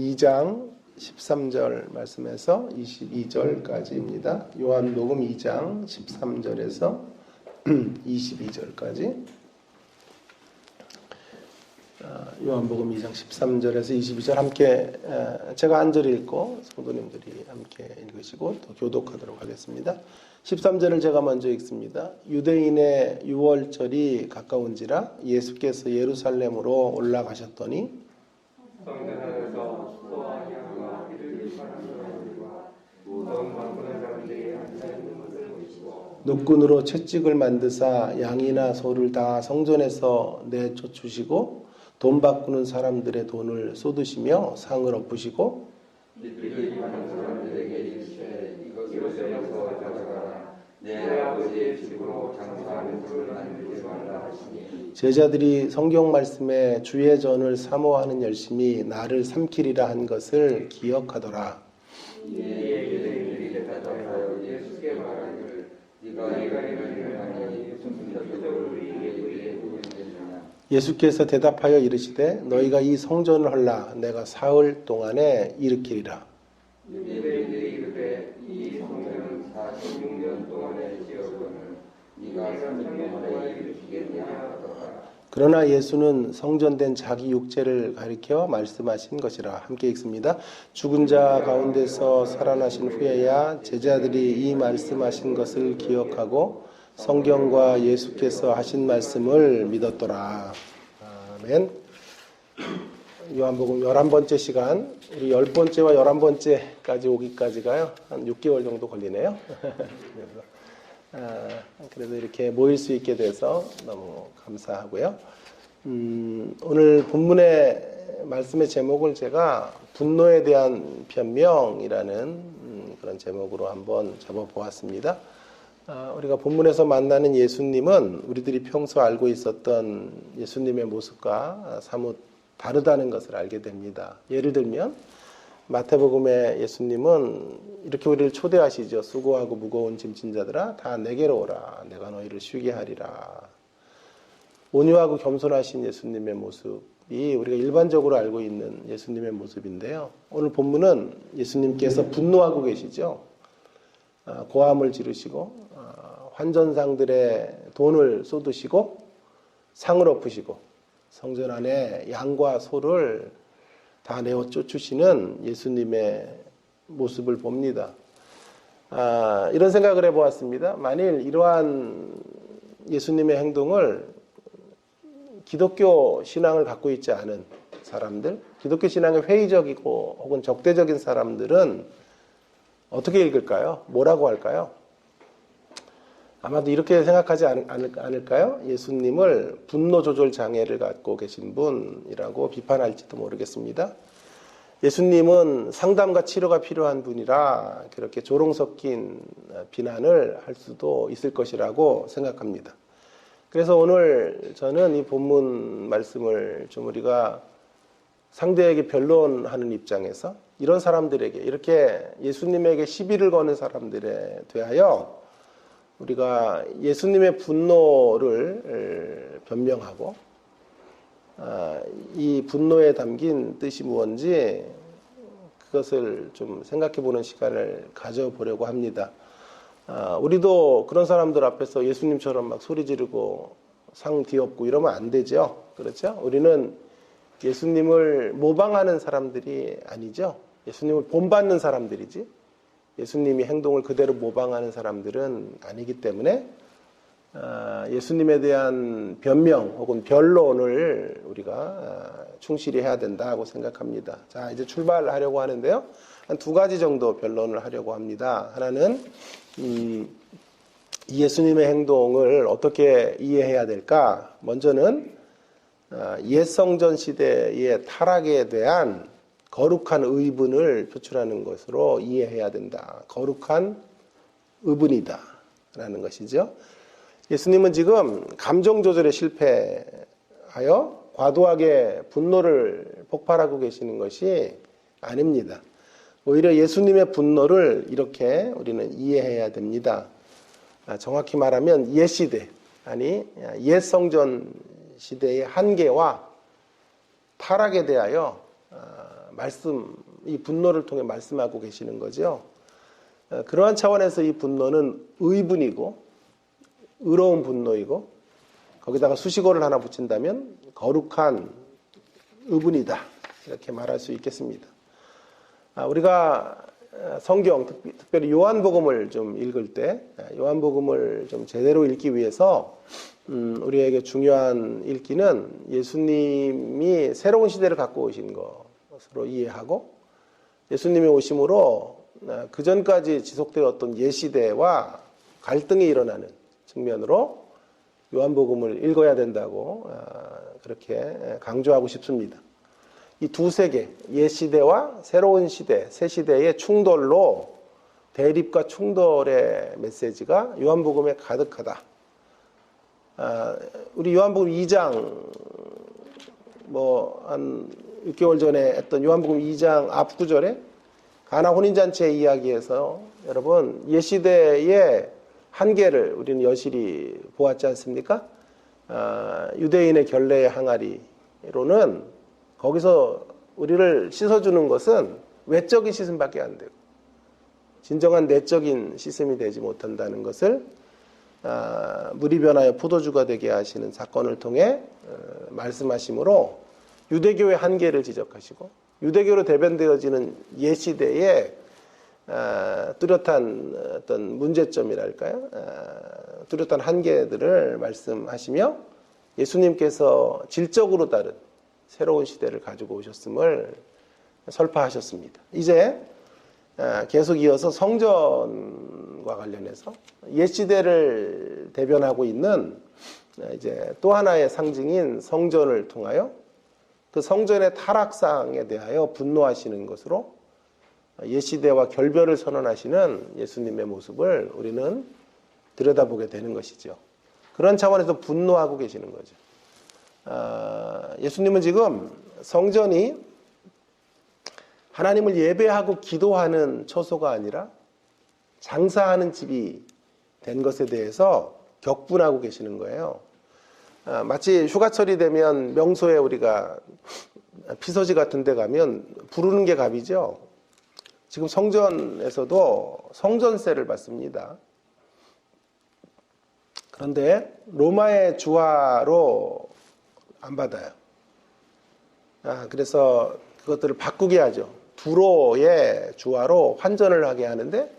2장 13절 말씀에서 22절까지입니다. 요한복음 2장 13절에서 22절까지. 요한복음 2장 13절에서 22절 함께 제가 한 절 읽고 성도님들이 함께 읽으시고 또 교독하도록 하겠습니다. 13절을 제가 먼저 읽습니다. 유대인의 유월절이 가까운지라 예수께서 예루살렘으로 올라가셨더니 성전에서 소와 양과 기름을 바라는 사람들과 무덤 바꾸는 사람들이 앉아있는 것을 보시고 노끈으로 채찍을 만드사 양이나 소를 다 성전에서 내쫓으시고 돈 바꾸는 사람들의 돈을 쏟으시며 상을 엎으시고 이들이 많은 사람들에게 이르시되 이것을 가져가라 내 아버지의 집으로 장사하는 것을 만들지 말라 하시니 제자들이 성경 말씀에 주의 전을 사모하는 열심이 나를 삼키리라 한 것을 기억하더라. 이에 유대인들이 대답하여 예수께 말하기를 네가 이를 하니 무슨 표적을 우리에게 보이느냐. 예수께서 대답하여 이르시되 너희가 이 성전을 헐라 내가 사흘 동안에 일으키리라. 유대인들이 이르되 이 성전은 46년 동안에 지었거늘 네가 3년 동안에 일으키겠냐 하더라. 그러나 예수는 성전된 자기 육체를 가리켜 말씀하신 것이라. 함께 읽습니다. 죽은 자 가운데서 살아나신 후에야 제자들이 이 말씀하신 것을 기억하고 성경과 예수께서 하신 말씀을 믿었더라. 아멘. 요한복음 11번째 시간, 우리 10번째와 11번째까지 오기까지가요 한 6개월 정도 걸리네요. 그래도 이렇게 모일 수 있게 돼서 너무 감사하고요. 오늘 본문의 말씀의 제목을 제가 분노에 대한 변명이라는 그런 제목으로 한번 잡아보았습니다. 우리가 본문에서 만나는 예수님은 우리들이 평소 알고 있었던 예수님의 모습과 사뭇 다르다는 것을 알게 됩니다. 예를 들면 마태복음의 예수님은 이렇게 우리를 초대하시죠. 수고하고 무거운 짐진 자들아 다 내게로 오라. 내가 너희를 쉬게 하리라. 온유하고 겸손하신 예수님의 모습이 우리가 일반적으로 알고 있는 예수님의 모습인데요. 오늘 본문은 예수님께서 분노하고 계시죠. 고함을 지르시고 환전상들의 돈을 쏟으시고 상을 엎으시고 성전 안에 양과 소를 다 내어 쫓으시는 예수님의 모습을 봅니다. 이런 생각을 해보았습니다. 만일 이러한 예수님의 행동을 기독교 신앙을 갖고 있지 않은 사람들, 기독교 신앙에 회의적이고 혹은 적대적인 사람들은 어떻게 읽을까요? 뭐라고 할까요? 아마도 이렇게 생각하지 않을까요? 예수님을 분노 조절 장애를 갖고 계신 분이라고 비판할지도 모르겠습니다. 예수님은 상담과 치료가 필요한 분이라 그렇게 조롱 섞인 비난을 할 수도 있을 것이라고 생각합니다. 그래서 오늘 저는 이 본문 말씀을 좀 우리가 상대에게 변론하는 입장에서 이런 사람들에게 이렇게 예수님에게 시비를 거는 사람들에 대하여 우리가 예수님의 분노를 변명하고 이 분노에 담긴 뜻이 무엇인지 그것을 좀 생각해 보는 시간을 가져보려고 합니다. 우리도 그런 사람들 앞에서 예수님처럼 막 소리 지르고 상 뒤엎고 이러면 안 되죠. 그렇죠? 우리는 예수님을 모방하는 사람들이 아니죠. 예수님을 본받는 사람들이지. 예수님이 행동을 그대로 모방하는 사람들은 아니기 때문에 예수님에 대한 변명 혹은 변론을 우리가 충실히 해야 된다고 생각합니다. 자, 이제 출발하려고 하는데요. 한 두 가지 정도 변론을 하려고 합니다. 하나는 이 예수님의 행동을 어떻게 이해해야 될까? 먼저는 옛 성전 시대의 타락에 대한 거룩한 의분을 표출하는 것으로 이해해야 된다. 거룩한 의분이다 라는 것이죠. 예수님은 지금 감정 조절에 실패하여 과도하게 분노를 폭발하고 계시는 것이 아닙니다. 오히려 예수님의 분노를 이렇게 우리는 이해해야 됩니다. 정확히 말하면 옛 시대, 아니 옛 성전 시대의 한계와 타락에 대하여 이 분노를 통해 말씀하고 계시는 거죠. 그러한 차원에서 이 분노는 의분이고 의로운 분노이고 거기다가 수식어를 하나 붙인다면 거룩한 의분이다. 이렇게 말할 수 있겠습니다. 우리가 성경, 특별히 요한복음을 좀 읽을 때 요한복음을 좀 제대로 읽기 위해서 우리에게 중요한 읽기는 예수님이 새로운 시대를 갖고 오신 것으로 이해하고 예수님이 오심으로 그 전까지 지속되었던 옛시대와 갈등이 일어나는 측면으로 요한복음을 읽어야 된다고 그렇게 강조하고 싶습니다. 이 두 세계, 옛시대와 새로운 시대, 새 시대의 충돌로 대립과 충돌의 메시지가 요한복음에 가득하다. 우리 요한복음 2장 한 6개월 전에 했던 요한복음 2장 앞 구절에 가나 혼인잔치의 이야기에서 여러분 옛시대의 한계를 우리는 여실히 보았지 않습니까? 유대인의 결례의 항아리로는 거기서 우리를 씻어주는 것은 외적인 씻음밖에 안 되고 진정한 내적인 씻음이 되지 못한다는 것을 물이 변하여 포도주가 되게 하시는 사건을 통해 말씀하심으로 유대교의 한계를 지적하시고 유대교로 대변되어지는 옛시대의 뚜렷한 어떤 문제점이랄까요? 뚜렷한 한계들을 말씀하시며 예수님께서 질적으로 다른 새로운 시대를 가지고 오셨음을 설파하셨습니다. 이제 계속 이어서 성전과 관련해서 옛시대를 대변하고 있는 이제 또 하나의 상징인 성전을 통하여 그 성전의 타락상에 대하여 분노하시는 것으로 옛시대와 결별을 선언하시는 예수님의 모습을 우리는 들여다보게 되는 것이죠. 그런 차원에서 분노하고 계시는 거죠. 예수님은 지금 성전이 하나님을 예배하고 기도하는 처소가 아니라 장사하는 집이 된 것에 대해서 격분하고 계시는 거예요. 마치 휴가철이 되면 명소에 우리가 피서지 같은 데 가면 부르는 게 값이죠. 지금 성전에서도 성전세를 받습니다. 그런데 로마의 주화로 안 받아요. 그래서 그것들을 바꾸게 하죠. 두로의 주화로 환전을 하게 하는데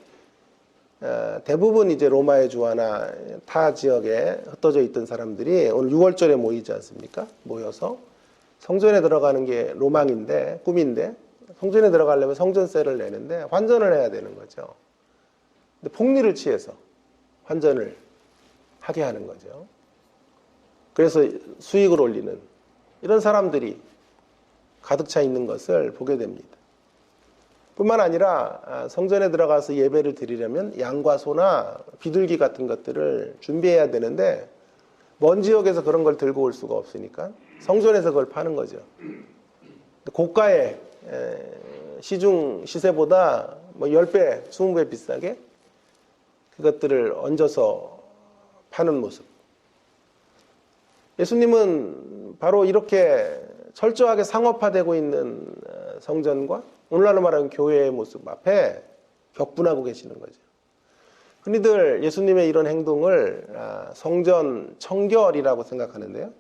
대부분 이제 로마의 주화나 타 지역에 흩어져 있던 사람들이 오늘 6월절에 모이지 않습니까? 모여서 성전에 들어가는 게 로망인데 꿈인데 성전에 들어가려면 성전세를 내는데 환전을 해야 되는 거죠. 근데 폭리를 취해서 환전을 하게 하는 거죠. 그래서 수익을 올리는 이런 사람들이 가득 차 있는 것을 보게 됩니다. 뿐만 아니라 성전에 들어가서 예배를 드리려면 양과 소나 비둘기 같은 것들을 준비해야 되는데 먼 지역에서 그런 걸 들고 올 수가 없으니까 성전에서 그걸 파는 거죠. 고가의 시중 시세보다 10배, 20배 비싸게 그것들을 얹어서 파는 모습. 예수님은 바로 이렇게 철저하게 상업화되고 있는 성전과 오늘날로 말하면 교회의 모습 앞에 격분하고 계시는 거죠. 흔히들 예수님의 이런 행동을 성전 청결이라고 생각하는데요.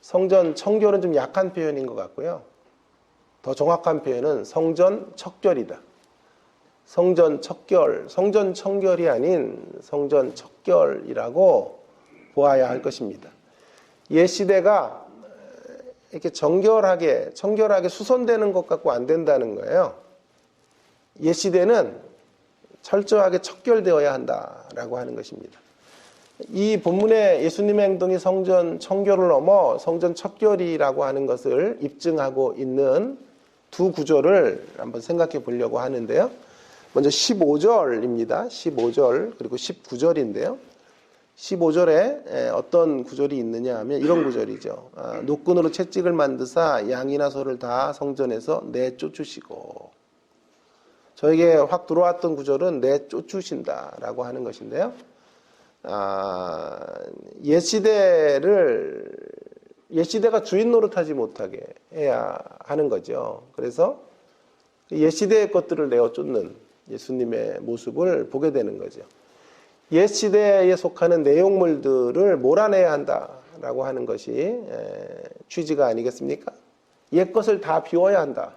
성전 청결은 좀 약한 표현인 것 같고요. 더 정확한 표현은 성전 척결이다. 성전 척결, 성전 청결이 아닌 성전 척결이라고 보아야 할 것입니다. 옛 시대가 이렇게 청결하게 수선되는 것 같고 안 된다는 거예요. 옛 시대는 철저하게 척결되어야 한다라고 하는 것입니다. 이 본문의 예수님의 행동이 성전 청결을 넘어 성전 척결이라고 하는 것을 입증하고 있는 두 구절을 한번 생각해 보려고 하는데요. 먼저 15절입니다. 15절 그리고 19절인데요. 15절에 어떤 구절이 있느냐 하면 이런 구절이죠. 노끈으로 채찍을 만드사 양이나 소를 다 성전에서 내쫓으시고. 저에게 확 들어왔던 구절은 내쫓으신다라고 하는 것인데요. 옛 시대를 옛 시대가 주인 노릇하지 못하게 해야 하는 거죠. 그래서 옛 시대의 것들을 내어 쫓는 예수님의 모습을 보게 되는 거죠. 옛 시대에 속하는 내용물들을 몰아내야 한다라고 하는 것이 취지가 아니겠습니까? 옛 것을 다 비워야 한다.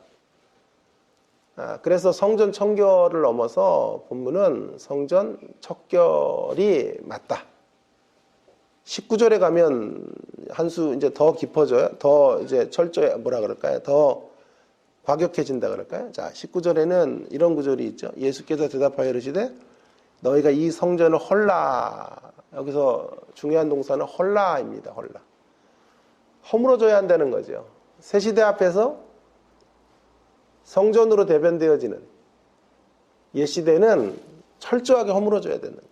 그래서 성전 청결을 넘어서 본문은 성전 척결이 맞다. 19절에 가면 한 수 이제 더 깊어져요. 더 이제 철저히 뭐라 그럴까요? 더 과격해진다 그럴까요? 자, 19절에는 이런 구절이 있죠. 예수께서 대답하여 이르시되 너희가 이 성전을 헐라. 여기서 중요한 동사는 헐라입니다. 헐라. 허물어져야 한다는 거죠. 새 시대 앞에서 성전으로 대변되어지는 옛 시대는 철저하게 허물어져야 되는 거예요.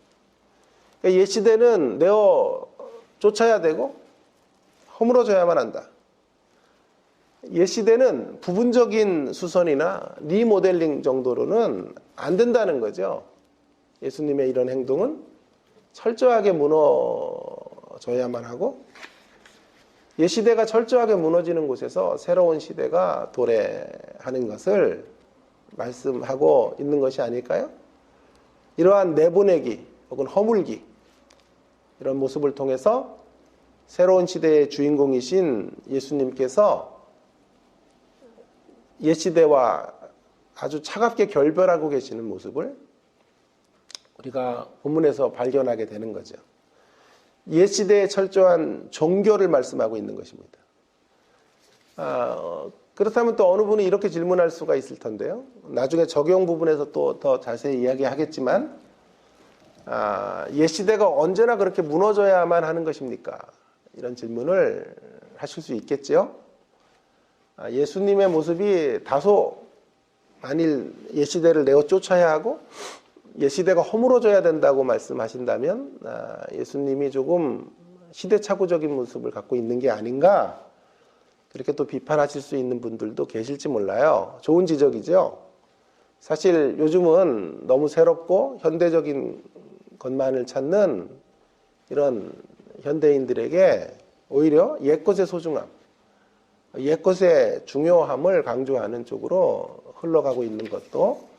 그러니까 옛 시대는 내어 쫓아야 되고 허물어져야만 한다. 옛 시대는 부분적인 수선이나 리모델링 정도로는 안 된다는 거죠. 예수님의 이런 행동은 철저하게 무너져야만 하고 옛 시대가 철저하게 무너지는 곳에서 새로운 시대가 도래하는 것을 말씀하고 있는 것이 아닐까요? 이러한 내보내기 혹은 허물기 이런 모습을 통해서 새로운 시대의 주인공이신 예수님께서 옛 시대와 아주 차갑게 결별하고 계시는 모습을 우리가 본문에서 발견하게 되는 거죠. 옛 시대의 철저한 종교를 말씀하고 있는 것입니다. 그렇다면 또 어느 분이 이렇게 질문할 수가 있을 텐데요. 나중에 적용 부분에서 또 더 자세히 이야기하겠지만 옛 시대가 언제나 그렇게 무너져야만 하는 것입니까? 이런 질문을 하실 수 있겠죠. 예수님의 모습이 다소 만일 옛 시대를 내어 쫓아야 하고 옛 시대가 허물어져야 된다고 말씀하신다면 예수님이 조금 시대착오적인 모습을 갖고 있는 게 아닌가 그렇게 또 비판하실 수 있는 분들도 계실지 몰라요. 좋은 지적이죠. 사실 요즘은 너무 새롭고 현대적인 것만을 찾는 이런 현대인들에게 오히려 옛것의 소중함, 옛것의 중요함을 강조하는 쪽으로 흘러가고 있는 것도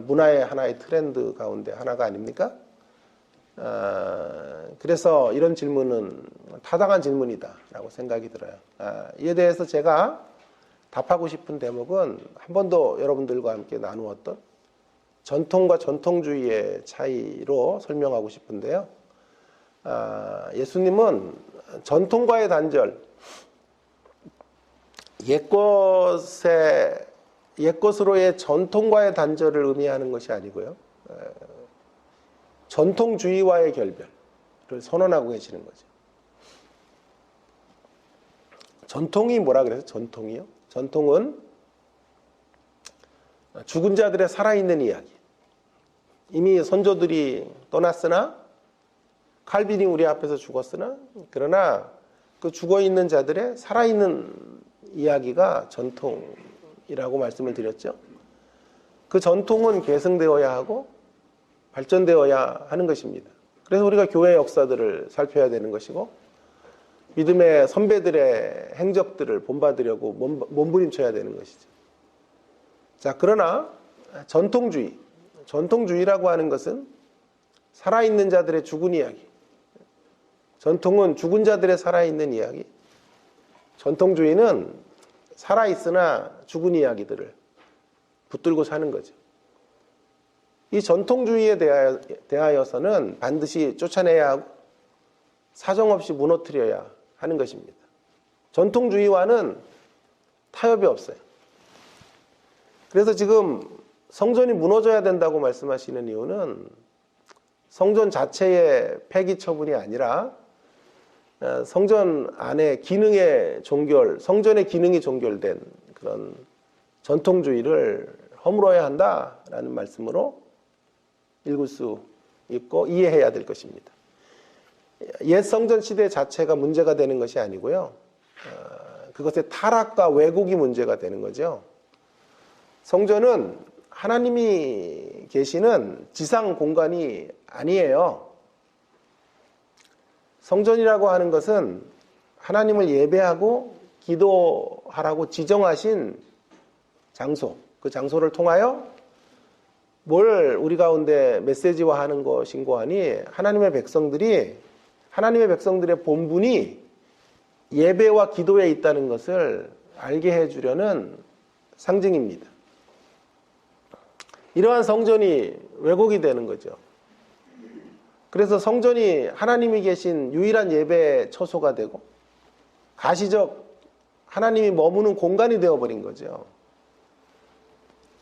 문화의 하나의 트렌드 가운데 하나가 아닙니까? 그래서 이런 질문은 타당한 질문이다라고 생각이 들어요. 이에 대해서 제가 답하고 싶은 대목은 한 번도 여러분들과 함께 나누었던 전통과 전통주의의 차이로 설명하고 싶은데요. 예수님은 전통과의 단절, 옛것으로의 전통과의 단절을 의미하는 것이 아니고요. 전통주의와의 결별을 선언하고 계시는 거죠. 전통이 뭐라 그래서 전통이요? 전통은 죽은 자들의 살아있는 이야기. 이미 선조들이 떠났으나 칼빈이 우리 앞에서 죽었으나 그러나 그 죽어있는 자들의 살아있는 이야기가 전통이라고 말씀을 드렸죠. 그 전통은 계승되어야 하고 발전되어야 하는 것입니다. 그래서 우리가 교회 역사들을 살펴야 되는 것이고 믿음의 선배들의 행적들을 본받으려고 몸부림쳐야 되는 것이죠. 자, 그러나 전통주의라고 하는 것은 살아있는 자들의 죽은 이야기, 전통은 죽은 자들의 살아있는 이야기, 전통주의는 살아있으나 죽은 이야기들을 붙들고 사는 거죠. 이 전통주의에 대하여서는 반드시 쫓아내야 하고 사정없이 무너뜨려야 하는 것입니다. 전통주의와는 타협이 없어요. 그래서 지금 성전이 무너져야 된다고 말씀하시는 이유는 성전 자체의 폐기 처분이 아니라 성전 안에 성전의 기능이 종결된 그런 전통주의를 허물어야 한다라는 말씀으로 읽을 수 있고 이해해야 될 것입니다. 옛 성전 시대 자체가 문제가 되는 것이 아니고요. 그것의 타락과 왜곡이 문제가 되는 거죠. 성전은 하나님이 계시는 지상 공간이 아니에요. 성전이라고 하는 것은 하나님을 예배하고 기도하라고 지정하신 장소, 그 장소를 통하여 뭘 우리 가운데 메시지화하는 것인고 하니 하나님의 백성들의 본분이 예배와 기도에 있다는 것을 알게 해주려는 상징입니다. 이러한 성전이 왜곡이 되는 거죠. 그래서 성전이 하나님이 계신 유일한 예배 처소가 되고 가시적 하나님이 머무는 공간이 되어버린 거죠.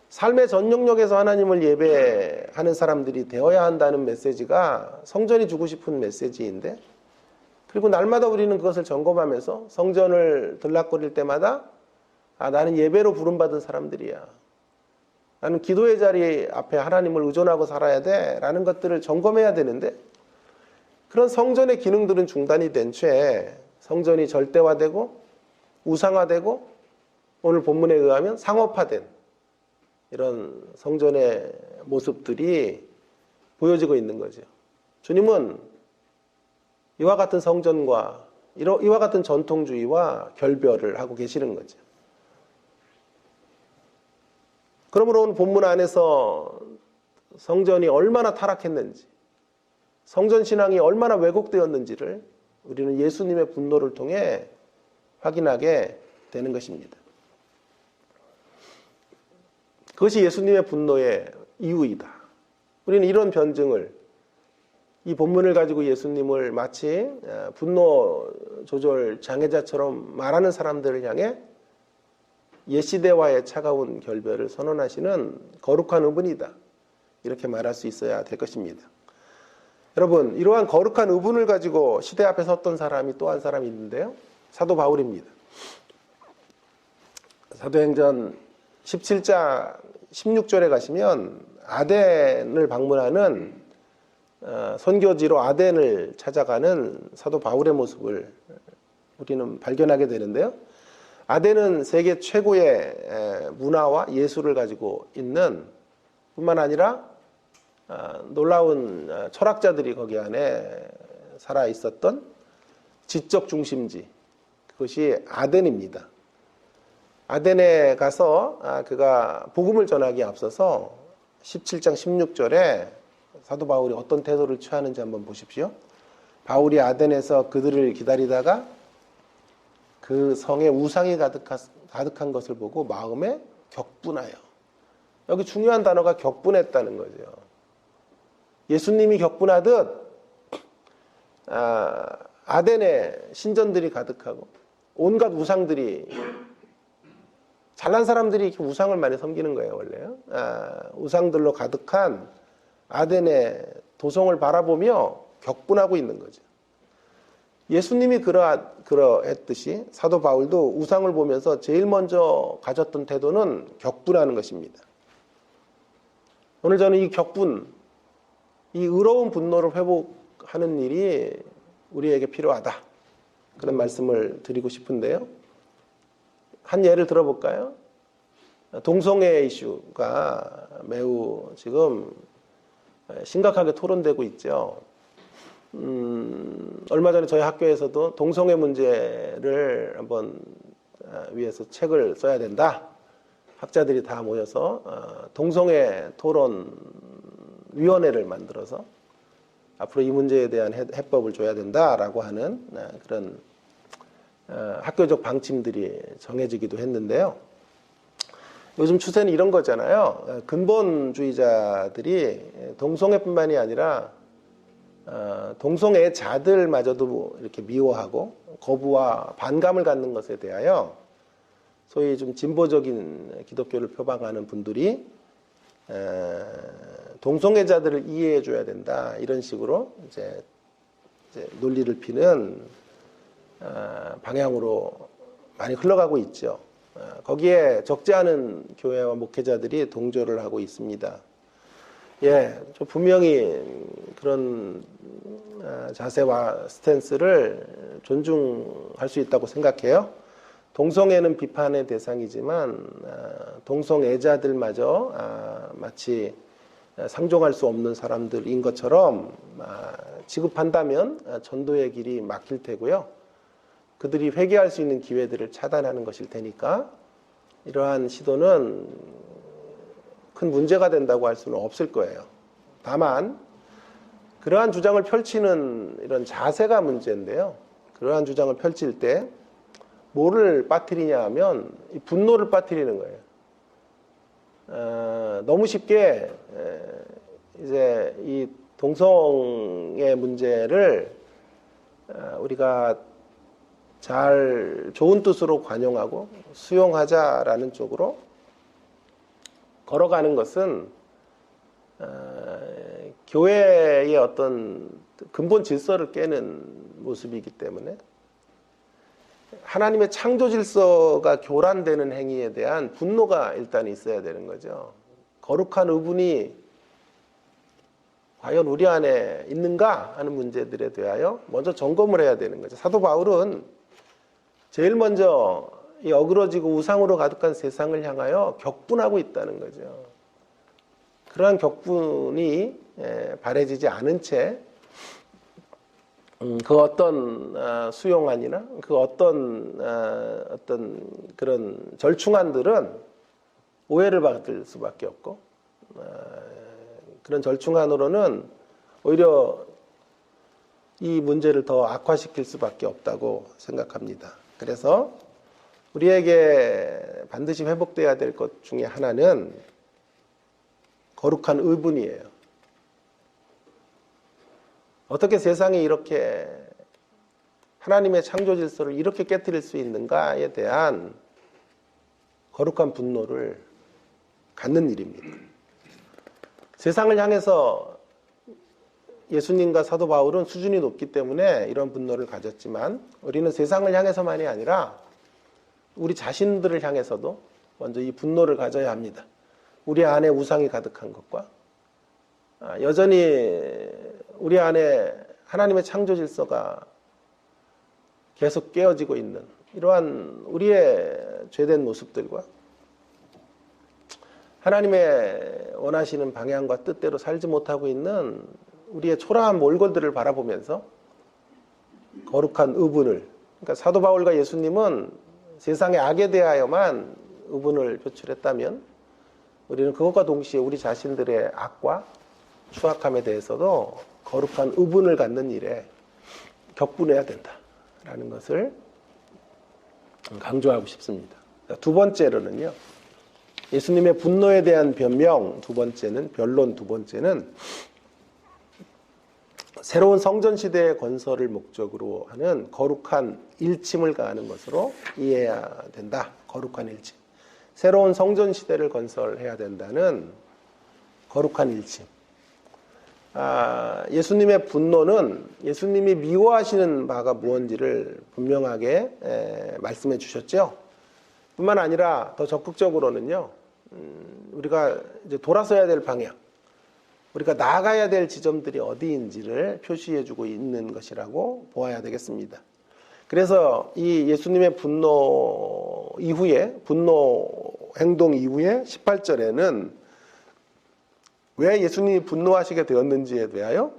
삶의 전 영역에서 하나님을 예배하는 사람들이 되어야 한다는 메시지가 성전이 주고 싶은 메시지인데, 그리고 날마다 우리는 그것을 점검하면서 성전을 들락거릴 때마다 나는 예배로 부름받은 사람들이야. 나는 기도의 자리 앞에 하나님을 의존하고 살아야 돼 라는 것들을 점검해야 되는데, 그런 성전의 기능들은 중단이 된 채 성전이 절대화되고 우상화되고 오늘 본문에 의하면 상업화된 이런 성전의 모습들이 보여지고 있는 거죠. 주님은 이와 같은 성전과 이와 같은 전통주의와 결별을 하고 계시는 거죠. 그러므로 오늘 본문 안에서 성전이 얼마나 타락했는지, 성전신앙이 얼마나 왜곡되었는지를 우리는 예수님의 분노를 통해 확인하게 되는 것입니다. 그것이 예수님의 분노의 이유이다. 우리는 이런 변증을, 이 본문을 가지고 예수님을 마치 분노 조절 장애자처럼 말하는 사람들을 향해 옛시대와의 차가운 결별을 선언하시는 거룩한 의분이다. 이렇게 말할 수 있어야 될 것입니다. 여러분, 이러한 거룩한 의분을 가지고 시대 앞에 섰던 사람이 또 한 사람이 있는데요. 사도 바울입니다. 사도행전 17장 16절에 가시면 아덴을 방문하는 선교지로 아덴을 찾아가는 사도 바울의 모습을 우리는 발견하게 되는데요. 아덴은 세계 최고의 문화와 예술을 가지고 있는 뿐만 아니라 놀라운 철학자들이 거기 안에 살아 있었던 지적 중심지, 그것이 아덴입니다. 아덴에 가서 그가 복음을 전하기에 앞서서 17장 16절에 사도 바울이 어떤 태도를 취하는지 한번 보십시오. 바울이 아덴에서 그들을 기다리다가 그 성에 우상이 가득한 것을 보고 마음에 격분하여. 여기 중요한 단어가 격분했다는 거죠. 예수님이 격분하듯 아덴에 신전들이 가득하고 온갖 우상들이, 잘난 사람들이 이렇게 우상을 많이 섬기는 거예요, 원래요. 우상들로 가득한 아덴의 도성을 바라보며 격분하고 있는 거죠. 예수님이 그러했듯이 사도 바울도 우상을 보면서 제일 먼저 가졌던 태도는 격분하는 것입니다. 오늘 저는 이 격분, 이 의로운 분노를 회복하는 일이 우리에게 필요하다. 그런 말씀을 드리고 싶은데요. 한 예를 들어볼까요? 동성애 이슈가 매우 지금 심각하게 토론되고 있죠. 얼마 전에 저희 학교에서도 동성애 문제를 한번 위해서 책을 써야 된다. 학자들이 다 모여서 동성애 토론위원회를 만들어서 앞으로 이 문제에 대한 해법을 줘야 된다라고 하는 그런 학교적 방침들이 정해지기도 했는데요. 요즘 추세는 이런 거잖아요. 근본주의자들이 동성애뿐만이 아니라 동성애자들마저도 이렇게 미워하고 거부와 반감을 갖는 것에 대하여 소위 좀 진보적인 기독교를 표방하는 분들이 동성애자들을 이해해 줘야 된다, 이런 식으로 이제 논리를 피는 방향으로 많이 흘러가고 있죠. 거기에 적지 않은 교회와 목회자들이 동조를 하고 있습니다. 저 분명히 그런 자세와 스탠스를 존중할 수 있다고 생각해요. 동성애는 비판의 대상이지만 동성애자들마저 마치 상종할 수 없는 사람들인 것처럼 취급한다면 전도의 길이 막힐 테고요. 그들이 회개할 수 있는 기회들을 차단하는 것일 테니까 이러한 시도는 큰 문제가 된다고 할 수는 없을 거예요. 다만 그러한 주장을 펼치는 이런 자세가 문제인데요. 그러한 주장을 펼칠 때 뭐를 빠뜨리냐 하면 이 분노를 빠뜨리는 거예요. 너무 쉽게 이제 이 동성애 문제를 우리가 잘 좋은 뜻으로 관용하고 수용하자라는 쪽으로 걸어가는 것은 교회의 어떤 근본 질서를 깨는 모습이기 때문에 하나님의 창조 질서가 교란되는 행위에 대한 분노가 일단 있어야 되는 거죠. 거룩한 의분이 과연 우리 안에 있는가 하는 문제들에 대하여 먼저 점검을 해야 되는 거죠. 사도 바울은 제일 먼저 이 어그러지고 우상으로 가득한 세상을 향하여 격분하고 있다는 거죠. 그러한 격분이 바래지지 않은 채 그 어떤 수용안이나 그 어떤 그런 절충안들은 오해를 받을 수밖에 없고 그런 절충안으로는 오히려 이 문제를 더 악화시킬 수밖에 없다고 생각합니다. 그래서 우리에게 반드시 회복돼야 될 것 중에 하나는 거룩한 의분이에요. 어떻게 세상이 이렇게 하나님의 창조 질서를 이렇게 깨뜨릴 수 있는가에 대한 거룩한 분노를 갖는 일입니다. 세상을 향해서 예수님과 사도 바울은 수준이 높기 때문에 이런 분노를 가졌지만 우리는 세상을 향해서만이 아니라 우리 자신들을 향해서도 먼저 이 분노를 가져야 합니다. 우리 안에 우상이 가득한 것과 여전히 우리 안에 하나님의 창조 질서가 계속 깨어지고 있는 이러한 우리의 죄된 모습들과 하나님의 원하시는 방향과 뜻대로 살지 못하고 있는 우리의 초라한 몰골들을 바라보면서 거룩한 의분을, 그러니까 사도 바울과 예수님은 세상의 악에 대하여만 의분을 표출했다면 우리는 그것과 동시에 우리 자신들의 악과 추악함에 대해서도 거룩한 의분을 갖는 일에 격분해야 된다라는 것을 강조하고 싶습니다. 두 번째로는요, 예수님의 분노에 대한 변명, 변론 두 번째는 새로운 성전 시대의 건설을 목적으로 하는 거룩한 일침을 가하는 것으로 이해해야 된다. 거룩한 일침. 새로운 성전 시대를 건설해야 된다는 거룩한 일침. 예수님의 분노는 예수님이 미워하시는 바가 무엇인지를 분명하게 말씀해 주셨죠. 뿐만 아니라 더 적극적으로는요, 우리가 이제 돌아서야 될 방향, 우리가 나아가야 될 지점들이 어디인지를 표시해 주고 있는 것이라고 보아야 되겠습니다. 그래서 이 예수님의 분노 행동 이후에 18절에는 왜 예수님이 분노하시게 되었는지에 대하여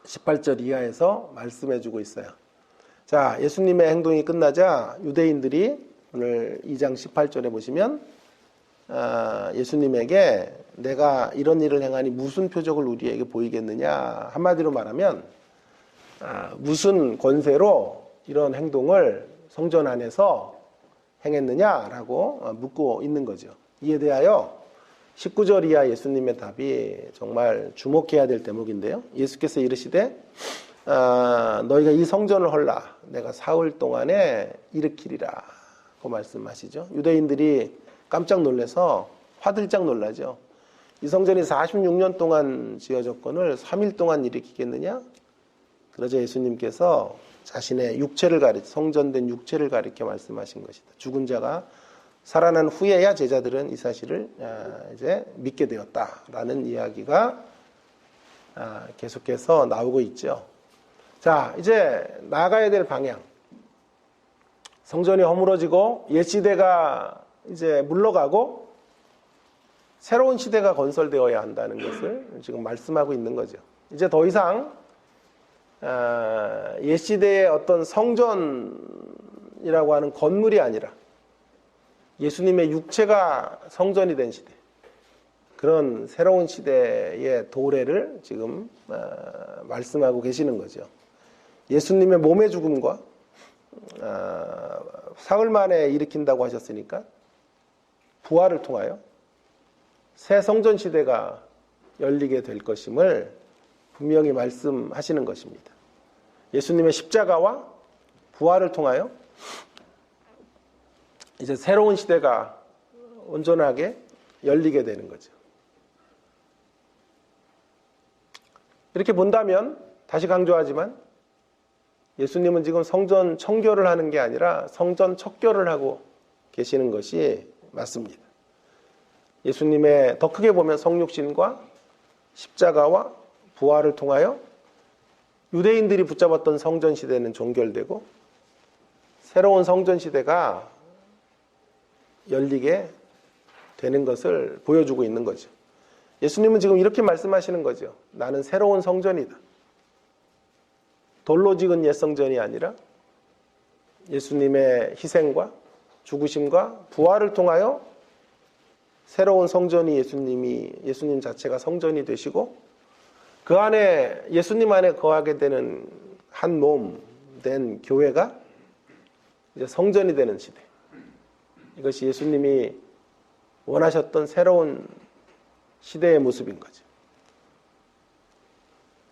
18절 이하에서 말씀해 주고 있어요. 자, 예수님의 행동이 끝나자 유대인들이 오늘 2장 18절에 보시면 예수님에게 내가 이런 일을 행하니 무슨 표적을 우리에게 보이겠느냐, 한마디로 말하면 무슨 권세로 이런 행동을 성전 안에서 행했느냐라고 묻고 있는 거죠. 이에 대하여 19절 이하 예수님의 답이 정말 주목해야 될 대목인데요. 예수께서 이르시되 너희가 이 성전을 헐라 내가 사흘 동안에 일으키리라 고 말씀하시죠. 유대인들이 깜짝 놀라서 화들짝 놀라죠. 이 성전이 46년 동안 지어졌건을 3일 동안 일으키겠느냐? 그러자 예수님께서 자신의 육체를 성전된 육체를 가리켜 말씀하신 것이다. 죽은 자가 살아난 후에야 제자들은 이 사실을 이제 믿게 되었다라는 이야기가 계속해서 나오고 있죠. 자, 이제 나아가야 될 방향. 성전이 허물어지고 옛 시대가 이제 물러가고 새로운 시대가 건설되어야 한다는 것을 지금 말씀하고 있는 거죠. 이제 더 이상 옛 시대의 어떤 성전이라고 하는 건물이 아니라 예수님의 육체가 성전이 된 시대, 그런 새로운 시대의 도래를 지금 말씀하고 계시는 거죠. 예수님의 몸의 죽음과 사흘 만에 일으킨다고 하셨으니까 부활을 통하여 새 성전 시대가 열리게 될 것임을 분명히 말씀하시는 것입니다. 예수님의 십자가와 부활을 통하여 이제 새로운 시대가 온전하게 열리게 되는 거죠. 이렇게 본다면 다시 강조하지만 예수님은 지금 성전 청결을 하는 게 아니라 성전 척결을 하고 계시는 것이 맞습니다. 예수님의 더 크게 보면 성육신과 십자가와 부활을 통하여 유대인들이 붙잡았던 성전 시대는 종결되고 새로운 성전 시대가 열리게 되는 것을 보여주고 있는 거죠. 예수님은 지금 이렇게 말씀하시는 거죠. 나는 새로운 성전이다. 돌로 지은 옛 성전이 아니라 예수님의 희생과 죽으심과 부활을 통하여 새로운 성전이 예수님 자체가 성전이 되시고 그 안에 예수님 안에 거하게 되는 한 몸 된 교회가 이제 성전이 되는 시대. 이것이 예수님이 원하셨던 새로운 시대의 모습인 거죠.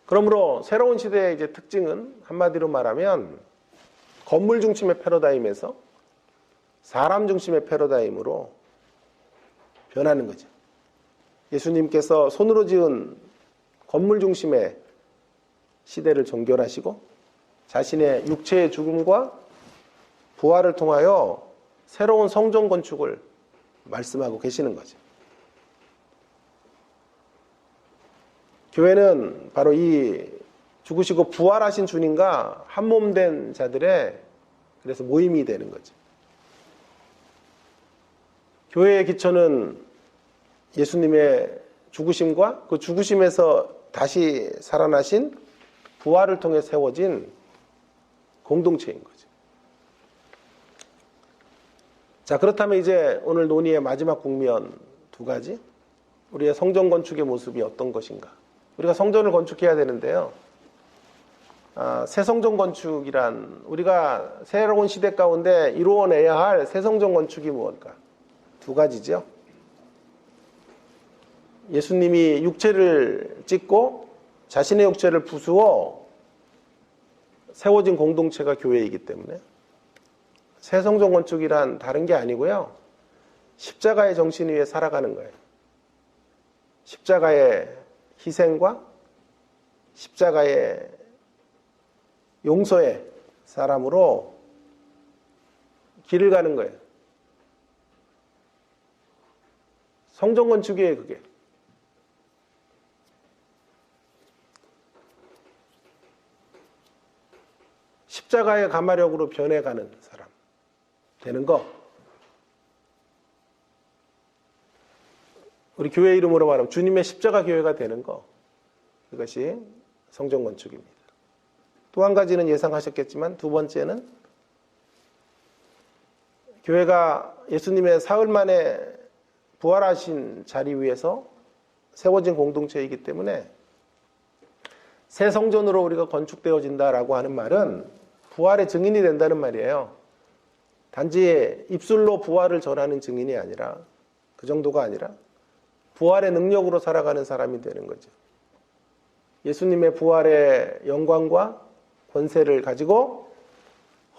그러므로 새로운 시대의 이제 특징은 한마디로 말하면 건물 중심의 패러다임에서 사람 중심의 패러다임으로 변하는 거죠. 예수님께서 손으로 지은 건물 중심의 시대를 종결하시고 자신의 육체의 죽음과 부활을 통하여 새로운 성전 건축을 말씀하고 계시는 거죠. 교회는 바로 이 죽으시고 부활하신 주님과 한 몸 된 자들의 그래서 모임이 되는 거죠. 교회의 기초는 예수님의 죽으심과 그 죽으심에서 다시 살아나신 부활을 통해 세워진 공동체인 거죠. 자, 그렇다면 이제 오늘 논의의 마지막 국면 두 가지. 우리의 성전 건축의 모습이 어떤 것인가. 우리가 성전을 건축해야 되는데요. 새 성전 건축이란 우리가 새로운 시대 가운데 이루어내야 할 새 성전 건축이 무엇일까? 두 가지죠. 예수님이 육체를 찢고 자신의 육체를 부수어 세워진 공동체가 교회이기 때문에 새 성전 건축이란 다른 게 아니고요. 십자가의 정신 위에 살아가는 거예요. 십자가의 희생과 십자가의 용서의 사람으로 길을 가는 거예요. 성전 건축이에요, 그게. 십자가의 가마력으로 변해가는 사람 되는 거. 우리 교회 이름으로 말하면 주님의 십자가 교회가 되는 거. 그것이 성전 건축입니다. 또 한 가지는 예상하셨겠지만 두 번째는 교회가 예수님의 사흘 만에 부활하신 자리 위에서 세워진 공동체이기 때문에 새 성전으로 우리가 건축되어진다라고 하는 말은 부활의 증인이 된다는 말이에요. 단지 입술로 부활을 전하는 증인이 아니라 그 정도가 아니라 부활의 능력으로 살아가는 사람이 되는 거죠. 예수님의 부활의 영광과 권세를 가지고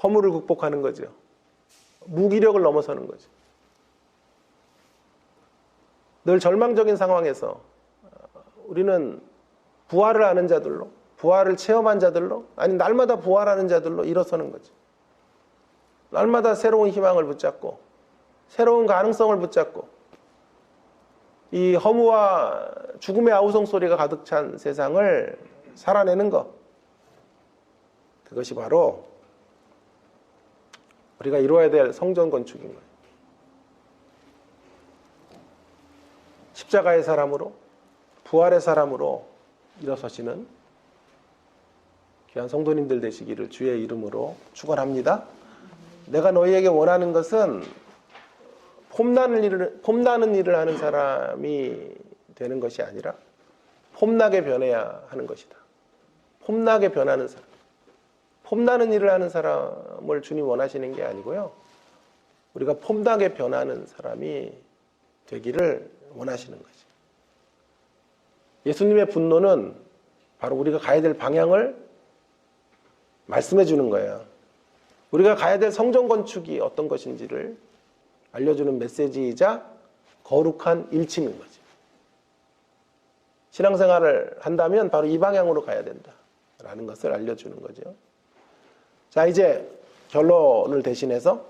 허물을 극복하는 거죠. 무기력을 넘어서는 거죠. 늘 절망적인 상황에서 우리는 부활을 아는 자들로, 부활을 체험한 자들로, 아니 날마다 부활하는 자들로 일어서는 거죠. 날마다 새로운 희망을 붙잡고 새로운 가능성을 붙잡고 이 허무와 죽음의 아우성 소리가 가득 찬 세상을 살아내는 것. 그것이 바로 우리가 이루어야 될 성전 건축인 거예요. 십자가의 사람으로 부활의 사람으로 일어서시는 귀한 성도님들 되시기를 주의 이름으로 축원합니다. 내가 너희에게 원하는 것은 폼나는 일을 하는 사람이 되는 것이 아니라 폼나게 변해야 하는 것이다. 폼나게 변하는 사람. 폼나는 일을 하는 사람을 주님 원하시는 게 아니고요. 우리가 폼나게 변하는 사람이 되기를 원하시는 거지. 예수님의 분노는 바로 우리가 가야 될 방향을 말씀해 주는 거예요. 우리가 가야 될 성전 건축이 어떤 것인지를 알려주는 메시지이자 거룩한 일침인 거지. 신앙생활을 한다면 바로 이 방향으로 가야 된다라는 것을 알려주는 거죠. 자, 이제 결론을 대신해서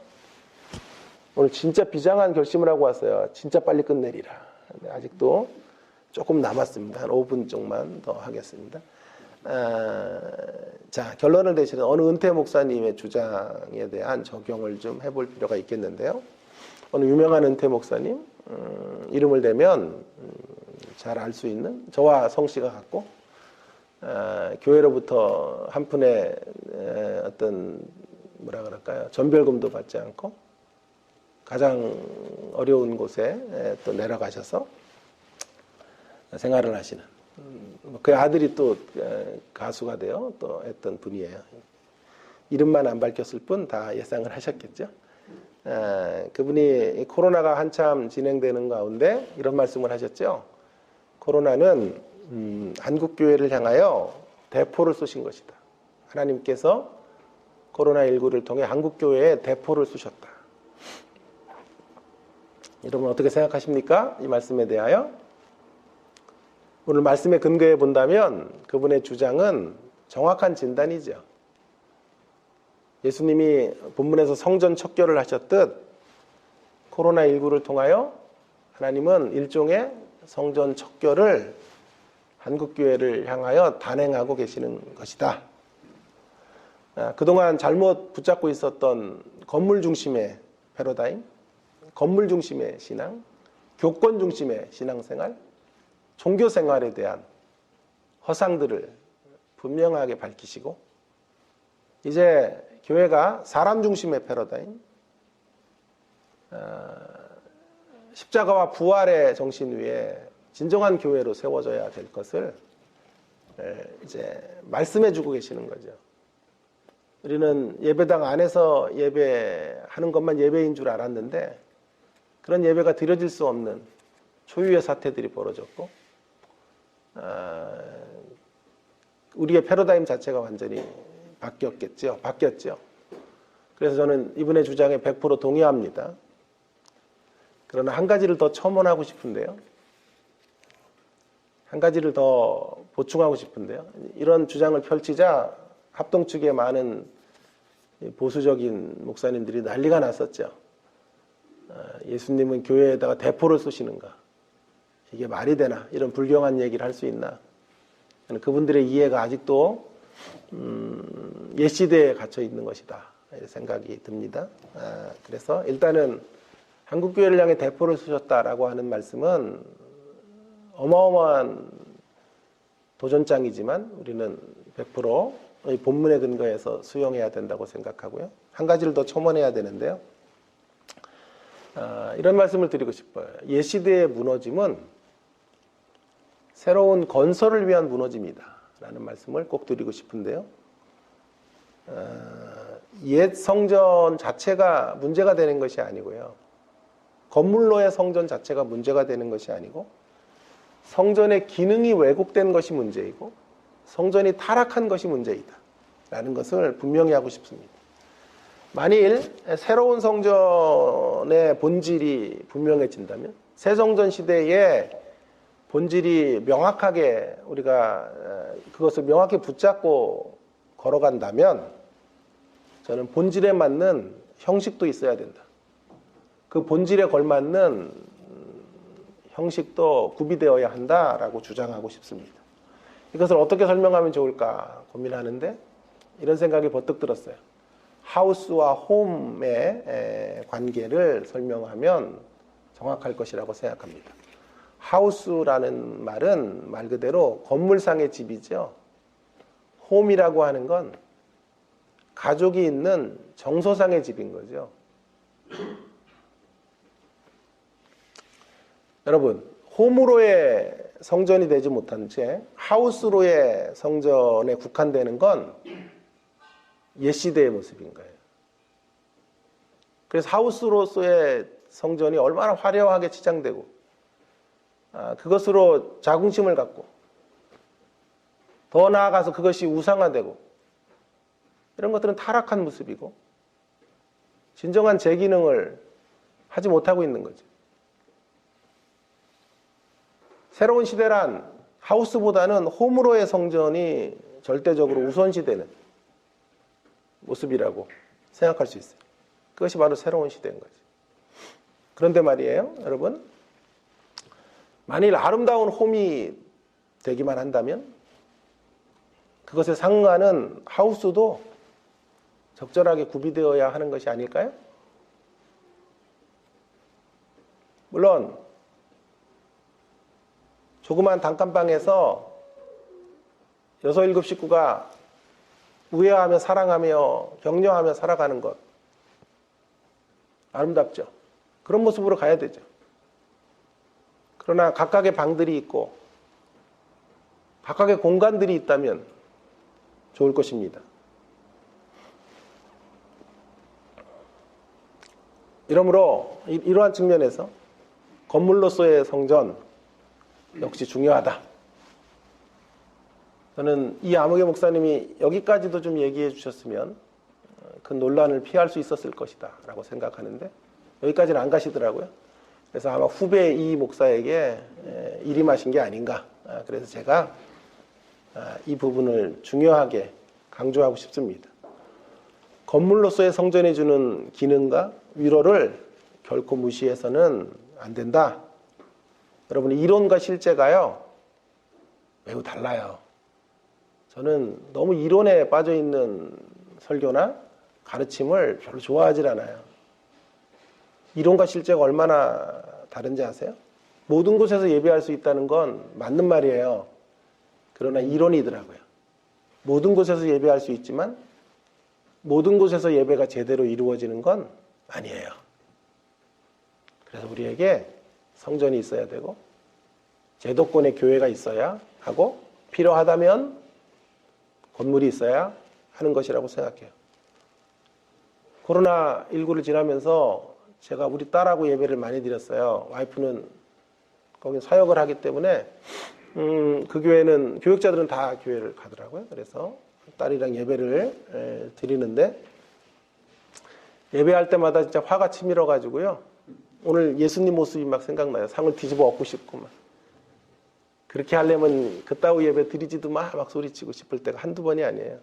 오늘 진짜 비장한 결심을 하고 왔어요. 진짜 빨리 끝내리라. 아직도 조금 남았습니다. 한 5분 쪽만 더 하겠습니다. 자, 결론을 대신해 어느 은퇴 목사님의 주장에 대한 적용을 좀 해볼 필요가 있겠는데요. 어느 유명한 은퇴 목사님 이름을 대면 잘 알 수 있는 저와 성씨가 같고 교회로부터 한 푼의 어떤 뭐라 그럴까요? 전별금도 받지 않고 가장 어려운 곳에 또 내려가셔서 생활을 하시는 그 아들이 또 가수가 되어 또 했던 분이에요. 이름만 안 밝혔을 뿐 다 예상을 하셨겠죠. 그분이 코로나가 한참 진행되는 가운데 이런 말씀을 하셨죠. 코로나는 한국교회를 향하여 대포를 쏘신 것이다. 하나님께서 코로나19를 통해 한국교회에 대포를 쏘셨다. 여러분 어떻게 생각하십니까? 이 말씀에 대하여? 오늘 말씀에 근거해 본다면 그분의 주장은 정확한 진단이죠. 예수님이 본문에서 성전 척결을 하셨듯 코로나19를 통하여 하나님은 일종의 성전 척결을 한국교회를 향하여 단행하고 계시는 것이다. 그동안 잘못 붙잡고 있었던 건물 중심의 패러다임, 건물 중심의 신앙, 교권 중심의 신앙생활, 종교생활에 대한 허상들을 분명하게 밝히시고 이제 교회가 사람 중심의 패러다임, 십자가와 부활의 정신 위에 진정한 교회로 세워져야 될 것을 이제 말씀해주고 계시는 거죠. 우리는 예배당 안에서 예배하는 것만 예배인 줄 알았는데 그런 예배가 드려질 수 없는 초유의 사태들이 벌어졌고 우리의 패러다임 자체가 완전히 바뀌었죠. 그래서 저는 이분의 주장에 100% 동의합니다. 그러나 한 가지를 더 첨언하고 싶은데요. 한 가지를 더 보충하고 싶은데요. 이런 주장을 펼치자 합동 측의 많은 보수적인 목사님들이 난리가 났었죠. 예수님은 교회에다가 대포를 쏘시는가? 이게 말이 되나? 이런 불경한 얘기를 할 수 있나? 그분들의 이해가 아직도 옛 시대에 갇혀 있는 것이다. 이런 생각이 듭니다. 그래서 일단은 한국교회를 향해 대포를 쏘셨다라고 하는 말씀은 어마어마한 도전장이지만 우리는 100% 본문에 근거해서 수용해야 된다고 생각하고요. 한 가지를 더 첨언해야 되는데요. 이런 말씀을 드리고 싶어요. 옛 시대의 무너짐은 새로운 건설을 위한 무너짐이다 라는 말씀을 꼭 드리고 싶은데요. 옛 성전 자체가 문제가 되는 것이 아니고요. 건물로의 성전 자체가 문제가 되는 것이 아니고 성전의 기능이 왜곡된 것이 문제이고 성전이 타락한 것이 문제이다 라는 것을 분명히 하고 싶습니다. 만일 새로운 성전의 본질이 분명해진다면 새 성전 시대에 본질이 명확하게 우리가 그것을 명확히 붙잡고 걸어간다면 저는 본질에 맞는 형식도 있어야 된다. 그 본질에 걸맞는 형식도 구비되어야 한다라고 주장하고 싶습니다. 이것을 어떻게 설명하면 좋을까 고민하는데 이런 생각이 버뜩 들었어요. 하우스와 홈의 관계를 설명하면 정확할 것이라고 생각합니다. 하우스라는 말은 말 그대로 건물상의 집이죠. 홈이라고 하는 건 가족이 있는 정서상의 집인 거죠. 여러분, 홈으로의 성전이 되지 못한 채 하우스로의 성전에 국한되는 건 옛 시대의 모습인 거예요. 그래서 하우스로서의 성전이 얼마나 화려하게 치장되고 그것으로 자긍심을 갖고 더 나아가서 그것이 우상화되고 이런 것들은 타락한 모습이고 진정한 재기능을 하지 못하고 있는 거죠. 새로운 시대란 하우스보다는 홈으로의 성전이 절대적으로 우선시되는 모습이라고 생각할 수 있어요. 그것이 바로 새로운 시대인 거죠. 그런데 말이에요, 여러분. 만일 아름다운 홈이 되기만 한다면 그것에 상응하는 하우스도 적절하게 구비되어야 하는 것이 아닐까요? 물론 조그만 단칸방에서 6, 7 식구가 우애하며 사랑하며 격려하며 살아가는 것 아름답죠. 그런 모습으로 가야 되죠. 그러나 각각의 방들이 있고 각각의 공간들이 있다면 좋을 것입니다. 이러므로 이러한 측면에서 건물로서의 성전 역시 중요하다. 저는 이 아무개 목사님이 여기까지도 좀 얘기해 주셨으면 그 논란을 피할 수 있었을 것이다 라고 생각하는데 여기까지는 안 가시더라고요. 그래서 아마 후배 이 목사에게 일임하신 게 아닌가. 그래서 제가 이 부분을 중요하게 강조하고 싶습니다. 건물로서의 성전이 주는 기능과 위로를 결코 무시해서는 안 된다. 여러분, 이론과 실제가요 매우 달라요. 저는 너무 이론에 빠져 있는 설교나 가르침을 별로 좋아하질 않아요. 이론과 실제가 얼마나 다른지 아세요? 모든 곳에서 예배할 수 있다는 건 맞는 말이에요. 그러나 이론이더라고요. 모든 곳에서 예배할 수 있지만 모든 곳에서 예배가 제대로 이루어지는 건 아니에요. 그래서 우리에게 성전이 있어야 되고 제도권의 교회가 있어야 하고 필요하다면 건물이 있어야 하는 것이라고 생각해요. 코로나19를 지나면서 제가 우리 딸하고 예배를 많이 드렸어요. 와이프는 거기 사역을 하기 때문에 그 교회는 교육자들은 다 교회를 가더라고요. 그래서 딸이랑 예배를 드리는데 예배할 때마다 진짜 화가 치밀어 가지고요. 오늘 예수님 모습이 막 생각나요. 상을 뒤집어 엎고 싶고 막. 그렇게 하려면 그따위 예배 드리지도 막 소리치고 싶을 때가 한두 번이 아니에요.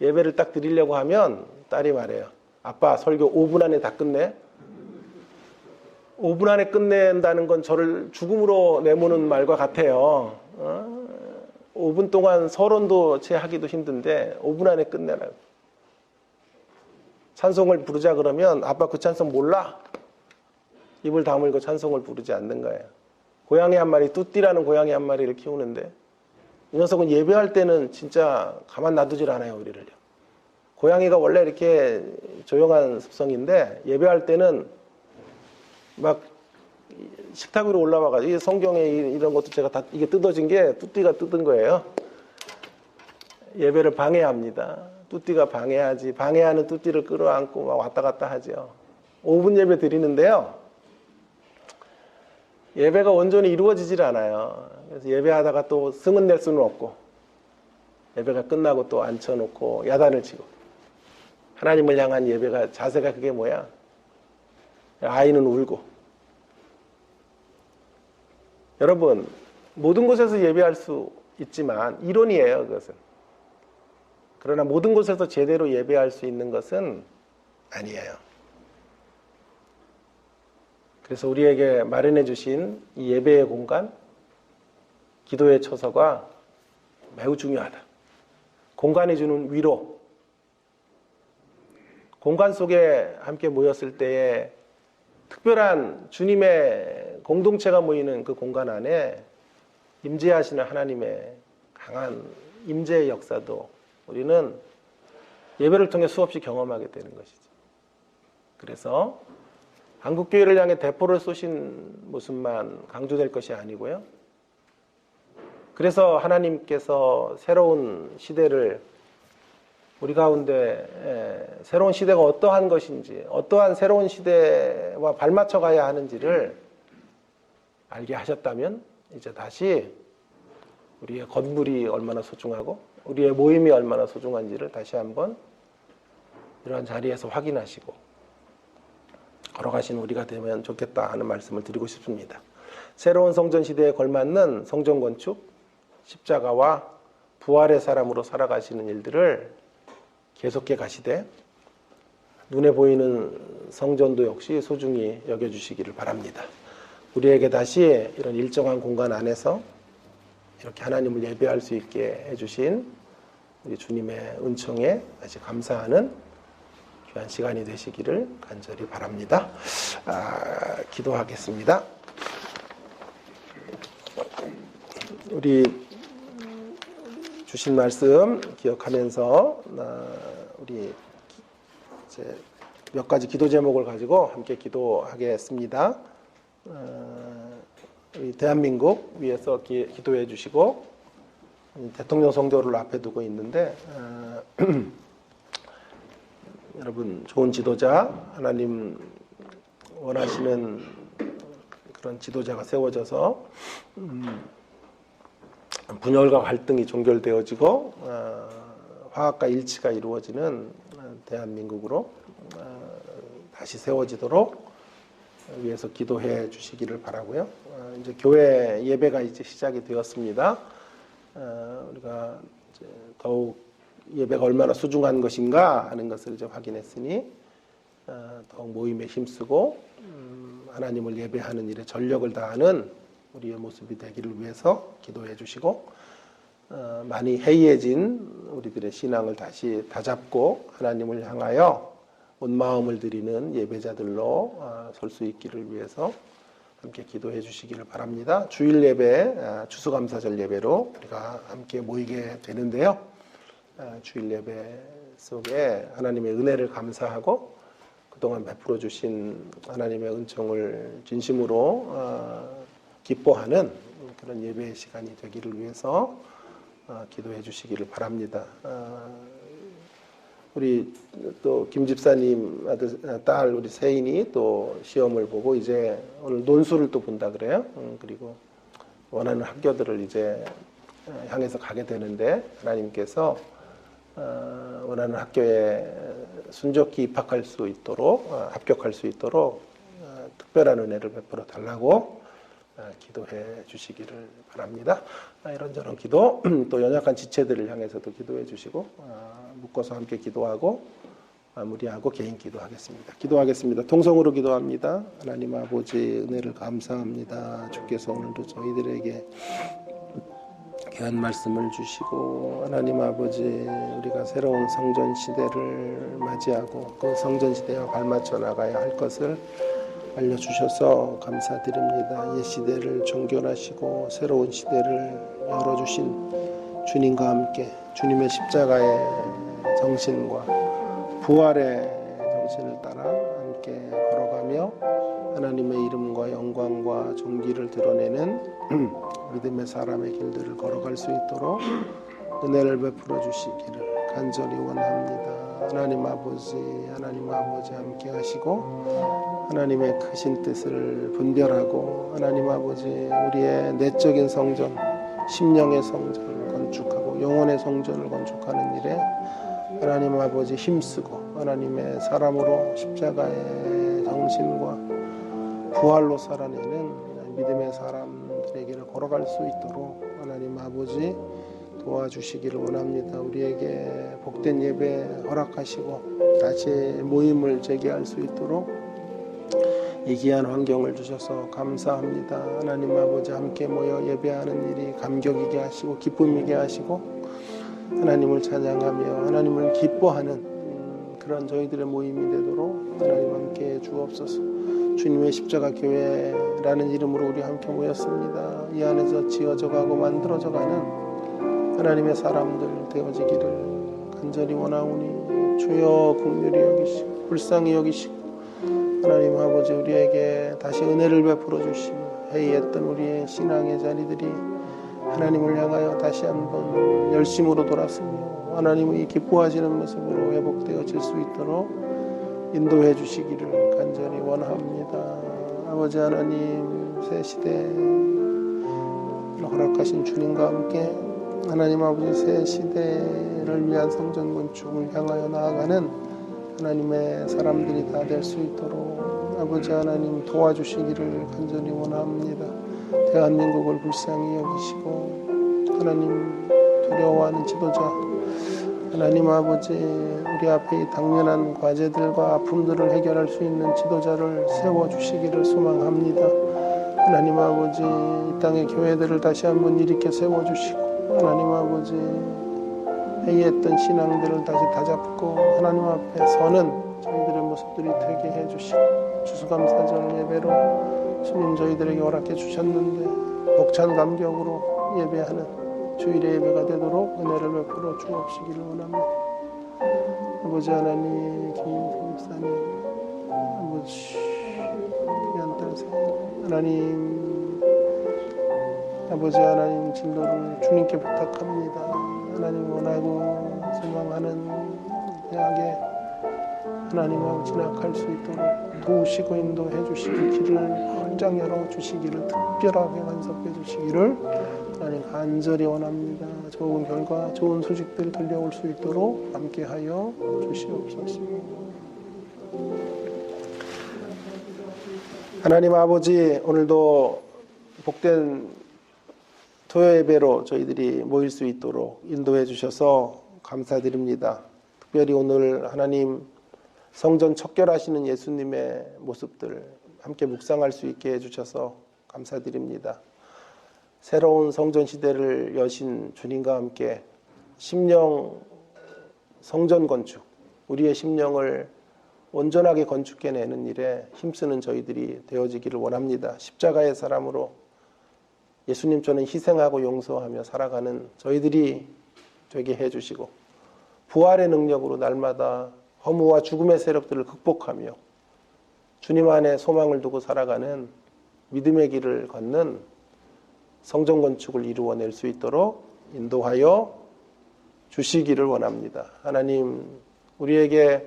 예배를 딱 드리려고 하면 딸이 말해요. 아빠 설교 5분 안에 다 끝내? 5분 안에 끝낸다는 건 저를 죽음으로 내모는 말과 같아요. 5분 동안 서론도 채 하기도 힘든데 5분 안에 끝내라고. 찬송을 부르자 그러면 아빠 그 찬송 몰라? 입을 다물고 찬송을 부르지 않는 거예요. 고양이 한 마리, 뚜띠라는 고양이 한 마리를 키우는데 이 녀석은 예배할 때는 진짜 가만 놔두질 않아요, 우리를요. 고양이가 원래 이렇게 조용한 습성인데 예배할 때는 막 식탁 위로 올라와가지고 이 성경에 이런 것도 제가 다 이게 뜯어진 게 뚜띠가 뜯은 거예요. 예배를 방해합니다. 뚜띠가 방해하지. 방해하는 뚜띠를 끌어안고 막 왔다 갔다 하죠. 5분 예배 드리는데요. 예배가 온전히 이루어지질 않아요. 그래서 예배하다가 또 승은 낼 수는 없고 예배가 끝나고 또 앉혀놓고 야단을 치고 하나님을 향한 예배가 자세가 그게 뭐야? 아이는 울고. 여러분, 모든 곳에서 예배할 수 있지만 이론이에요, 그것은. 그러나 모든 곳에서 제대로 예배할 수 있는 것은 아니에요. 그래서 우리에게 마련해 주신 이 예배의 공간, 기도의 처소가 매우 중요하다. 공간이 주는 위로, 공간 속에 함께 모였을 때에 특별한 주님의 공동체가 모이는 그 공간 안에 임재하시는 하나님의 강한 임재의 역사도 우리는 예배를 통해 수없이 경험하게 되는 것이죠. 그래서 한국교회를 향해 대포를 쏘신 모습만 강조될 것이 아니고요. 그래서 하나님께서 새로운 시대를 우리 가운데 새로운 시대가 어떠한 것인지, 어떠한 새로운 시대와 발맞춰 가야 하는지를 알게 하셨다면 이제 다시 우리의 건물이 얼마나 소중하고 우리의 모임이 얼마나 소중한지를 다시 한번 이러한 자리에서 확인하시고 걸어가신 우리가 되면 좋겠다 하는 말씀을 드리고 싶습니다. 새로운 성전 시대에 걸맞는 성전 건축, 십자가와 부활의 사람으로 살아가시는 일들을 계속해 가시되 눈에 보이는 성전도 역시 소중히 여겨주시기를 바랍니다. 우리에게 다시 이런 일정한 공간 안에서 이렇게 하나님을 예배할 수 있게 해주신 우리 주님의 은총에 다시 감사하는 귀한 시간이 되시기를 간절히 바랍니다. 기도하겠습니다. 우리 주신 말씀 기억하면서 우리 이제 몇 가지 기도 제목을 가지고 함께 기도하겠습니다. 우리 대한민국 위해서 기도해 주시고 대통령 선거를 앞에 두고 있는데 여러분 좋은 지도자, 하나님 원하시는 그런 지도자가 세워져서 분열과 갈등이 종결되어지고 화합과 일치가 이루어지는 대한민국으로 다시 세워지도록 위해서 기도해 주시기를 바라고요. 이제 교회 예배가 이제 시작이 되었습니다. 우리가 이제 더욱 예배가 얼마나 소중한 것인가 하는 것을 이제 확인했으니 더욱 모임에 힘쓰고 하나님을 예배하는 일에 전력을 다하는 우리의 모습이 되기를 위해서 기도해 주시고 많이 해이해진 우리들의 신앙을 다시 다잡고 하나님을 향하여 온 마음을 드리는 예배자들로 설 수 있기를 위해서 함께 기도해 주시기를 바랍니다. 주일 예배, 추수감사절 예배로 우리가 함께 모이게 되는데요. 주일 예배 속에 하나님의 은혜를 감사하고 그동안 베풀어 주신 하나님의 은총을 진심으로 기뻐하는 그런 예배의 시간이 되기를 위해서 기도해 주시기를 바랍니다. 우리 또 김 집사님 딸 우리 세인이 또 시험을 보고 이제 오늘 논술을 또 본다 그래요. 그리고 원하는 학교들을 이제 향해서 가게 되는데 하나님께서 원하는 학교에 순적히 입학할 수 있도록 합격할 수 있도록 특별한 은혜를 베풀어 달라고 기도해 주시기를 바랍니다. 이런저런 기도 또 연약한 지체들을 향해서도 기도해 주시고 묶어서 함께 기도하고 마무리하고 개인 기도하겠습니다. 기도하겠습니다. 통성으로 기도합니다. 하나님 아버지 은혜를 감사합니다. 주께서 오늘도 저희들에게 귀한 말씀을 주시고 하나님 아버지 우리가 새로운 성전 시대를 맞이하고 그 성전 시대와 발맞춰 나가야 할 것을 알려주셔서 감사드립니다. 옛 시대를 정결하시고 새로운 시대를 열어주신 주님과 함께 주님의 십자가의 정신과 부활의 정신을 따라 함께 걸어가며 하나님의 이름과 영광과 존귀를 드러내는 믿음의 사람의 길들을 걸어갈 수 있도록 은혜를 베풀어 주시기를 간절히 원합니다. 하나님 아버지 함께 하시고 하나님의 크신 뜻을 분별하고 하나님 아버지 우리의 내적인 성전, 심령의 성전을 건축하고 영혼의 성전을 건축하는 일에 하나님 아버지 힘쓰고 하나님의 사람으로 십자가의 정신과 부활로 살아내는 믿음의 사람들에게를 걸어갈 수 있도록 하나님 아버지 도와주시기를 원합니다. 우리에게 복된 예배 허락하시고 다시 모임을 재개할 수 있도록 이 귀한 환경을 주셔서 감사합니다. 하나님 아버지 함께 모여 예배하는 일이 감격이게 하시고 기쁨이게 하시고 하나님을 찬양하며 하나님을 기뻐하는 그런 저희들의 모임이 되도록 하나님 함께 주옵소서. 주님의 십자가 교회라는 이름으로 우리 함께 모였습니다. 이 안에서 지어져 가고 만들어져 가는 하나님의 사람들 되어지기를 간절히 원하오니 주여 긍휼히 여기시고 불쌍히 여기시고 하나님 아버지 우리에게 다시 은혜를 베풀어 주시며 해이했던 우리의 신앙의 자리들이 하나님을 향하여 다시 한번 열심으로 돌아서며 하나님이 기뻐하시는 모습으로 회복되어질 수 있도록 인도해 주시기를 간절히 원합니다. 아버지 하나님 새 시대에 허락하신 주님과 함께 하나님 아버지 새 시대를 위한 성전 건축을 향하여 나아가는 하나님의 사람들이 다 될 수 있도록 아버지 하나님 도와주시기를 간절히 원합니다. 대한민국을 불쌍히 여기시고 하나님 두려워하는 지도자 하나님 아버지 우리 앞에 이 당면한 과제들과 아픔들을 해결할 수 있는 지도자를 세워주시기를 소망합니다. 하나님 아버지 이 땅의 교회들을 다시 한번 일으켜 세워주시고 하나님 아버지 회의했던 신앙들을 다시 다잡고 하나님 앞에 서는 저희들의 모습들이 되게 해주시고 추수감사절 예배로 주님 저희들에게 허락해 주셨는데 벅찬 감격으로 예배하는 주일의 예배가 되도록 은혜를 베풀어 주옵시기를 원합니다. 아버지 하나님 김인성 집사님 아버지 귀한 딸 하나님 아버지 하나님 진도를 주님께 부탁합니다. 하나님 원하고 소망하는 대학에 하나님 아버지 진학할 수 있도록 도우시고 인도해 주시길 길을 활짝 열어주시기를 특별하게 간섭해 주시기를 하나님 간절히 원합니다. 좋은 결과 좋은 소식들 들려올 수 있도록 함께하여 주시옵소서. 하나님 아버지 오늘도 복된 토요 예배로 저희들이 모일 수 있도록 인도해 주셔서 감사드립니다. 특별히 오늘 하나님 성전 척결하시는 예수님의 모습들 함께 묵상할 수 있게 해주셔서 감사드립니다. 새로운 성전 시대를 여신 주님과 함께 심령 성전 건축 우리의 심령을 온전하게 건축해내는 일에 힘쓰는 저희들이 되어지기를 원합니다. 십자가의 사람으로 예수님처럼 희생하고 용서하며 살아가는 저희들이 되게 해주시고 부활의 능력으로 날마다 허무와 죽음의 세력들을 극복하며 주님 안에 소망을 두고 살아가는 믿음의 길을 걷는 성전 건축을 이루어낼 수 있도록 인도하여 주시기를 원합니다. 하나님 우리에게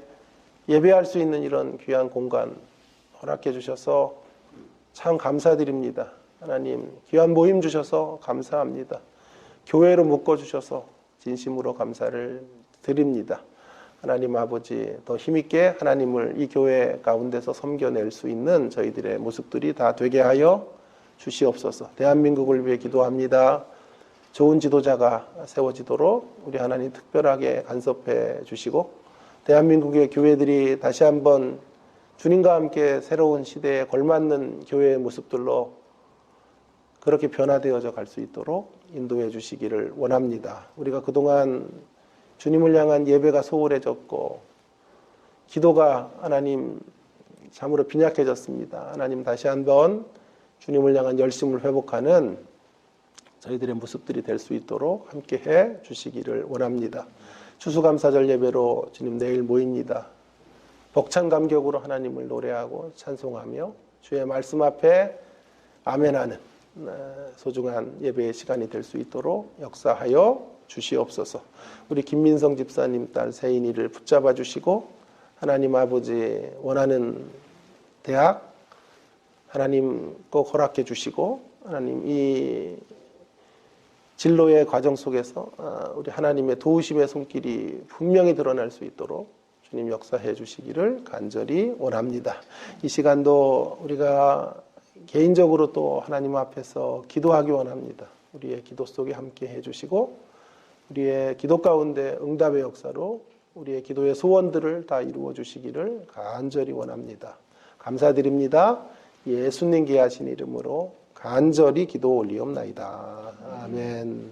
예배할 수 있는 이런 귀한 공간 허락해 주셔서 참 감사드립니다. 하나님 귀한 모임 주셔서 감사합니다. 교회로 묶어주셔서 진심으로 감사를 드립니다. 하나님 아버지 더 힘있게 하나님을 이 교회 가운데서 섬겨낼 수 있는 저희들의 모습들이 다 되게 하여 주시옵소서. 대한민국을 위해 기도합니다. 좋은 지도자가 세워지도록 우리 하나님 특별하게 간섭해 주시고 대한민국의 교회들이 다시 한번 주님과 함께 새로운 시대에 걸맞는 교회의 모습들로 그렇게 변화되어져 갈 수 있도록 인도해 주시기를 원합니다. 우리가 그동안 주님을 향한 예배가 소홀해졌고 기도가 하나님 참으로 빈약해졌습니다. 하나님 다시 한번 주님을 향한 열심을 회복하는 저희들의 모습들이 될 수 있도록 함께해 주시기를 원합니다. 추수감사절 예배로 주님 내일 모입니다. 벅찬 감격으로 하나님을 노래하고 찬송하며 주의 말씀 앞에 아멘하는 소중한 예배의 시간이 될 수 있도록 역사하여 주시옵소서. 우리 김민성 집사님 딸 세인이를 붙잡아 주시고 하나님 아버지 원하는 대학 하나님 꼭 허락해 주시고 하나님 이 진로의 과정 속에서 우리 하나님의 도우심의 손길이 분명히 드러날 수 있도록 주님 역사해 주시기를 간절히 원합니다. 이 시간도 우리가 개인적으로 또 하나님 앞에서 기도하기 원합니다. 우리의 기도 속에 함께 해주시고 우리의 기도 가운데 응답의 역사로 우리의 기도의 소원들을 다 이루어 주시기를 간절히 원합니다. 감사드립니다. 예수님 귀하신 이름으로 간절히 기도 올리옵나이다. 아멘.